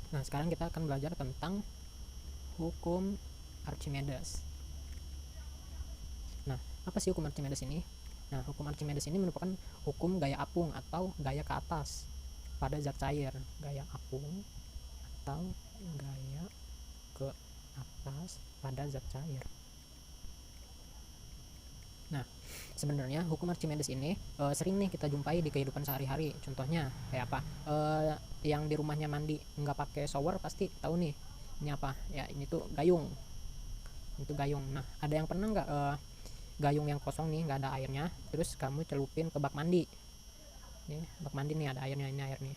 Nah, sekarang kita akan belajar tentang hukum Archimedes. Nah, apa sih hukum Archimedes ini? Nah, hukum Archimedes ini merupakan hukum gaya apung atau gaya ke atas pada zat cair. Gaya apung atau gaya ke atas pada zat cair. Nah, sebenarnya hukum Archimedes ini sering nih kita jumpai di kehidupan sehari-hari. Contohnya kayak apa? Yang di rumahnya mandi nggak pakai shower pasti tahu nih. Ini apa? Ya ini tuh gayung. Itu gayung. Nah, ada yang pernah nggak gayung yang kosong nih nggak ada airnya, terus kamu celupin ke bak mandi. Nih bak mandi nih ada airnya, ini air nih.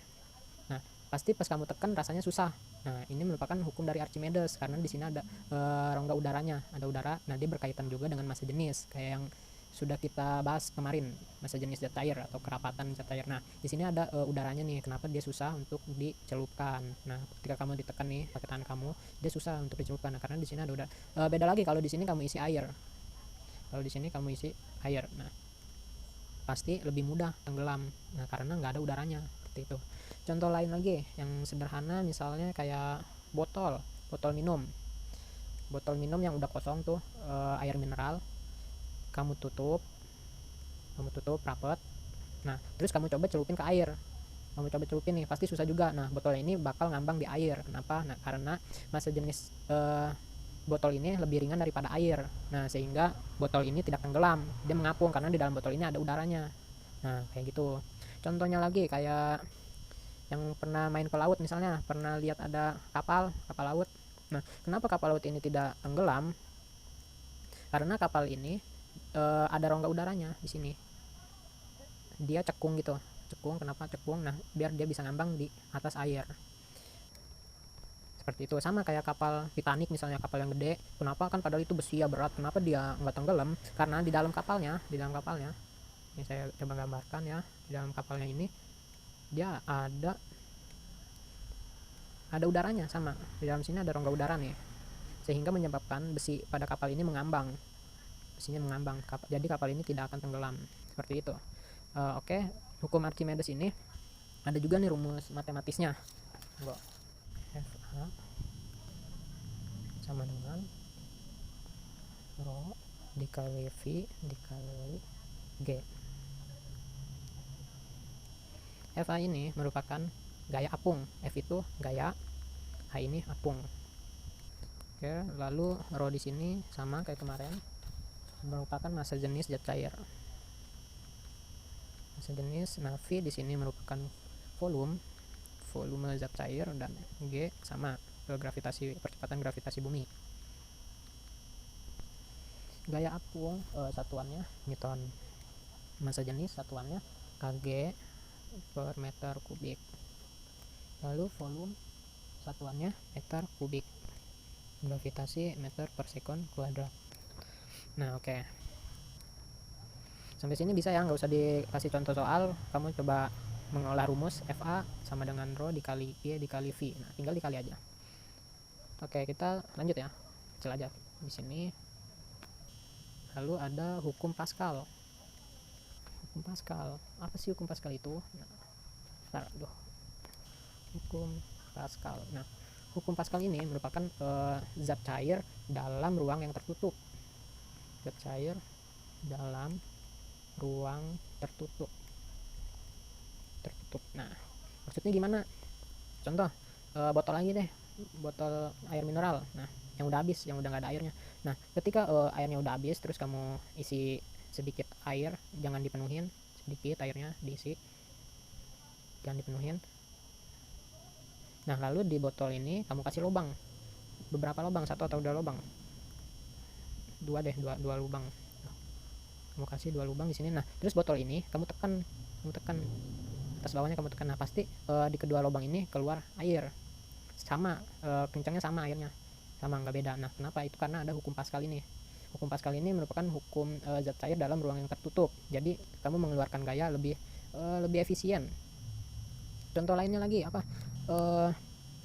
Nah, pasti pas kamu tekan rasanya susah. Nah, ini merupakan hukum dari Archimedes karena di sini ada rongga udaranya, ada udara. Nah, dia berkaitan juga dengan massa jenis kayak yang sudah kita bahas kemarin, massa jenis zat cair atau kerapatan zat cair. Nah, di sini ada udaranya nih, kenapa dia susah untuk dicelupkan. Nah, ketika kamu ditekan nih pakai tangan kamu, dia susah untuk dicelupkan. Nah, karena di sini ada udara. Beda lagi kalau di sini kamu isi air. Kalau di sini kamu isi air, nah pasti lebih mudah tenggelam. Nah, karena nggak ada udaranya seperti itu. Contoh lain lagi yang sederhana misalnya kayak botol minum. Botol minum yang udah kosong tuh air mineral, kamu tutup rapet. Nah, terus kamu coba celupin ke air. Kamu coba celupin nih, pasti susah juga. Nah, botol ini bakal ngambang di air. Kenapa? Nah, karena massa jenis botol ini lebih ringan daripada air. Nah, sehingga botol ini tidak tenggelam. Dia mengapung karena di dalam botol ini ada udaranya. Nah, kayak gitu. Contohnya lagi kayak yang pernah main ke laut misalnya, pernah lihat ada kapal laut. Nah, kenapa kapal laut ini tidak tenggelam? Karena kapal ini ada rongga udaranya di sini. Dia cekung gitu. Cekung, kenapa cekung? Nah, biar dia bisa ngambang di atas air. Seperti itu, sama kayak kapal Titanic misalnya, kapal yang gede. Kenapa? Kan padahal itu besi ya, berat, kenapa dia nggak tenggelam? Karena di dalam kapalnya ini saya coba gambarkan ya, di dalam kapalnya ini dia ada udaranya. Sama di dalam sini ada rongga udara nih, sehingga menyebabkan besi pada kapal ini mengambang. Besinya mengambang, jadi kapal ini tidak akan tenggelam. Seperti itu. Oke, hukum Archimedes ini ada juga nih rumus matematisnya. Fa sama dengan rho dikali V dikali G. Fa ini merupakan gaya apung. F itu gaya, H ini apung. Oke, lalu rho di sini sama kayak kemarin, merupakan massa jenis zat cair. Massa jenis. Nah, V di sini merupakan volume zat cair, dan G sama percepatan gravitasi bumi. Gaya apung satuannya Newton. Massa jenis satuannya kg per meter kubik. Lalu volume satuannya meter kubik. Gravitasi meter per sekon kuadrat. Nah, oke. Sampai sini bisa ya, nggak usah dikasih contoh soal. Kamu coba mengolah rumus Fa sama dengan rho dikali G dikali V. Nah, tinggal dikali aja. Oke, kita lanjut ya. Kecil aja di sini. Lalu ada hukum Pascal. Hukum Pascal. Apa sih hukum Pascal itu? Nah, hukum Pascal. Nah, hukum Pascal ini merupakan zat cair dalam ruang yang tertutup. Zat cair dalam ruang tertutup. Nah, maksudnya gimana? Contoh, botol lagi deh, botol air mineral. Nah, yang udah habis, yang udah nggak ada airnya. Nah, ketika airnya udah habis, terus kamu isi sedikit air, jangan dipenuhin, sedikit airnya diisi, jangan dipenuhin. Nah, lalu di botol ini kamu kasih lubang, beberapa lubang, satu atau dua lubang, dua lubang. Kamu kasih dua lubang di sini. Nah, terus botol ini kamu tekan atas bawahnya, kamu tekan. Nah, pasti di kedua lubang ini keluar air sama, kencangnya sama, airnya sama, nggak beda. Nah, kenapa? Itu karena ada hukum Pascal ini. Hukum Pascal ini merupakan hukum zat cair dalam ruang yang tertutup. Jadi kamu mengeluarkan gaya lebih efisien. Contoh lainnya lagi apa?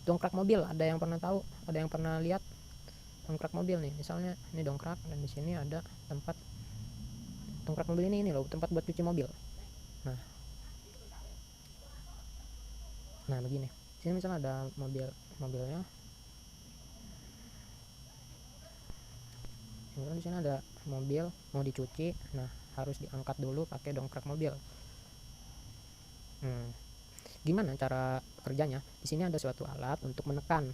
Dongkrak mobil. Ada yang pernah tahu? Ada yang pernah lihat dongkrak mobil nih? Misalnya ini dongkrak, dan di sini ada tempat dongkrak mobil ini loh, tempat buat cuci mobil. Nah begini. Ini misalnya ada mobilnya. Kemudian di sini ada mobil mau dicuci. Nah, harus diangkat dulu pakai dongkrak mobil. Gimana cara kerjanya? Di sini ada suatu alat untuk menekan.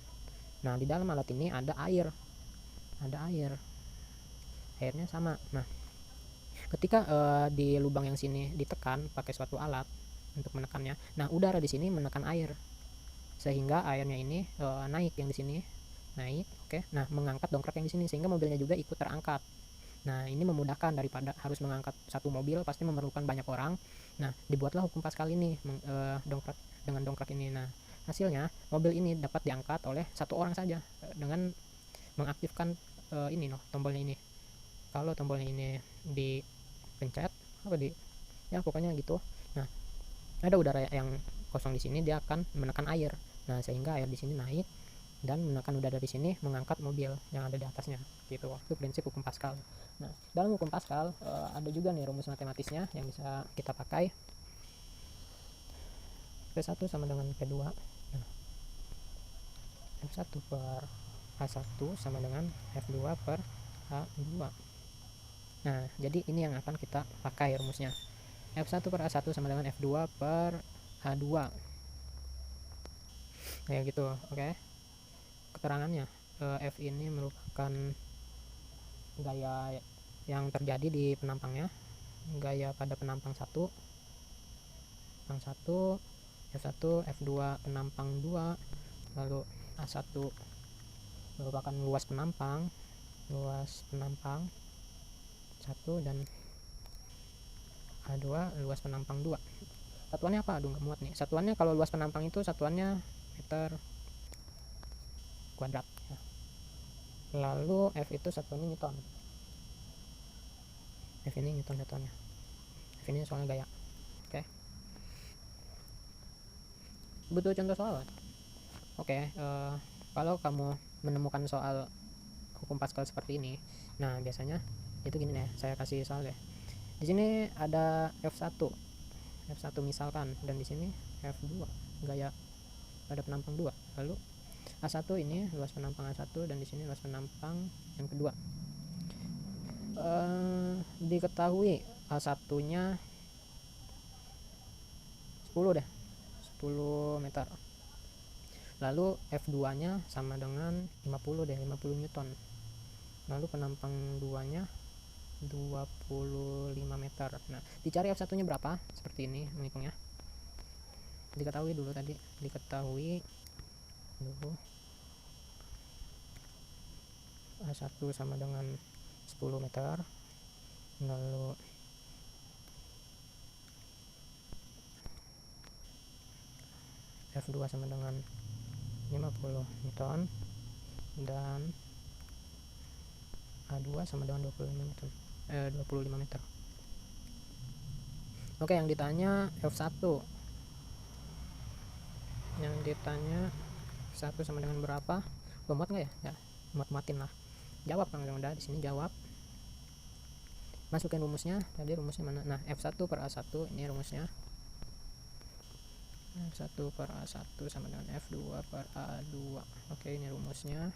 Nah, di dalam alat ini ada air. Airnya sama. Nah, ketika di lubang yang sini ditekan pakai suatu alat untuk menekannya. Nah, udara di sini menekan air. Sehingga airnya ini naik, yang di sini naik, oke. Nah, mengangkat dongkrak yang di sini sehingga mobilnya juga ikut terangkat. Nah, ini memudahkan daripada harus mengangkat satu mobil, pasti memerlukan banyak orang. Nah, dibuatlah hukum Pascal ini dongkrak dengan dongkrak ini. Nah, hasilnya mobil ini dapat diangkat oleh satu orang saja dengan mengaktifkan ini tombolnya ini. Kalau tombolnya ini dipencet ya pokoknya gitu. Nah, ada udara yang kosong di sini, dia akan menekan air. Nah, sehingga air di sini naik dan menekan udara di sini mengangkat mobil yang ada di atasnya gitu. Itu prinsip hukum Pascal. Nah, dalam hukum Pascal ada juga nih rumus matematisnya yang bisa kita pakai. P1 sama dengan P2. Nah, F1 per A1 sama dengan F2 per A2. Nah, jadi ini yang akan kita pakai rumusnya. F1 per A1 sama dengan F2 per A2. Kayak gitu, oke. Keterangannya, F ini merupakan gaya yang terjadi di penampangnya, gaya pada penampang 1, F1, F2 penampang 2, lalu A1 merupakan luas penampang 1 dan A2 luas penampang 2. Satuannya apa? Aduh, nggak muat nih. Satuannya kalau luas penampang itu satuannya meter kuadrat ya. Lalu F itu satuannya Newton. F ini Newton satuannya. F ini soalnya gaya. Oke. Butuh contoh soal. Oke, kalau kamu menemukan soal hukum Pascal seperti ini, nah biasanya itu gini deh, saya kasih soal deh. Di sini ada F1 misalkan, dan di sini F2 gaya pada penampang 2. Lalu A1 ini luas penampang A1 dan di sini luas penampang yang kedua. Diketahui A1-nya 10 deh. 10 meter. Lalu F2-nya sama dengan 50 deh, 50 Newton. Lalu penampang 2-nya 25 meter. Nah, dicari F1-nya berapa? Seperti ini menghitungnya. Diketahui dulu tadi, A1 sama dengan 10 meter. Lalu F2 sama dengan 50 Newton dan A2 sama dengan 25 meter. Oke, yang ditanya F1. Yang ditanya F1 sama dengan berapa? Muat nggak ya? Ya, muat-muatin lah. Jawab Kang udah di sini jawab. Masukin rumusnya. Tadi rumusnya mana? Nah, F1 per A1 ini rumusnya. F1 per A1 sama dengan F2 per A2. Oke, ini rumusnya.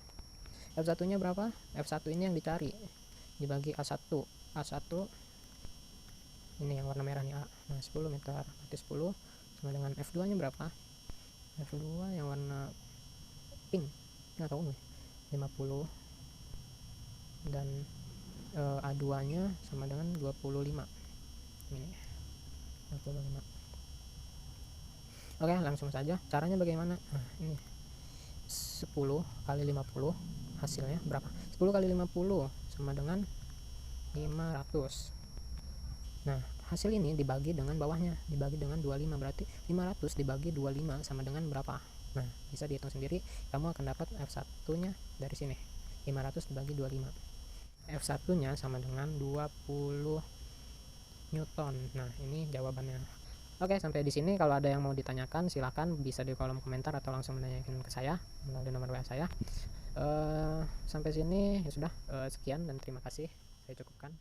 F1-nya berapa? F1 ini yang dicari dibagi A1 ini yang warna merah nih A. Nah, 10 meter berarti 10 sama dengan F2-nya berapa? F2 yang warna pink nggak tahu nih, 50 dan A2-nya sama dengan 25. Ini 25. Oke, langsung saja. Caranya bagaimana? Nah, ini 10 kali 50 hasilnya berapa? 10 kali 50 sama dengan 500. Nah, hasil ini dibagi dengan bawahnya, dibagi dengan 25, berarti 500 dibagi 25 sama dengan berapa? Nah, bisa dihitung sendiri, kamu akan dapat F1-nya dari sini. 500 dibagi 25. F1-nya sama dengan 20 Newton. Nah, ini jawabannya. Oke, sampai di sini. Kalau ada yang mau ditanyakan, silahkan bisa di kolom komentar atau langsung menanyakan ke saya melalui nomor WA saya. Sampai sini ya sudah, sekian dan terima kasih. Saya cukupkan.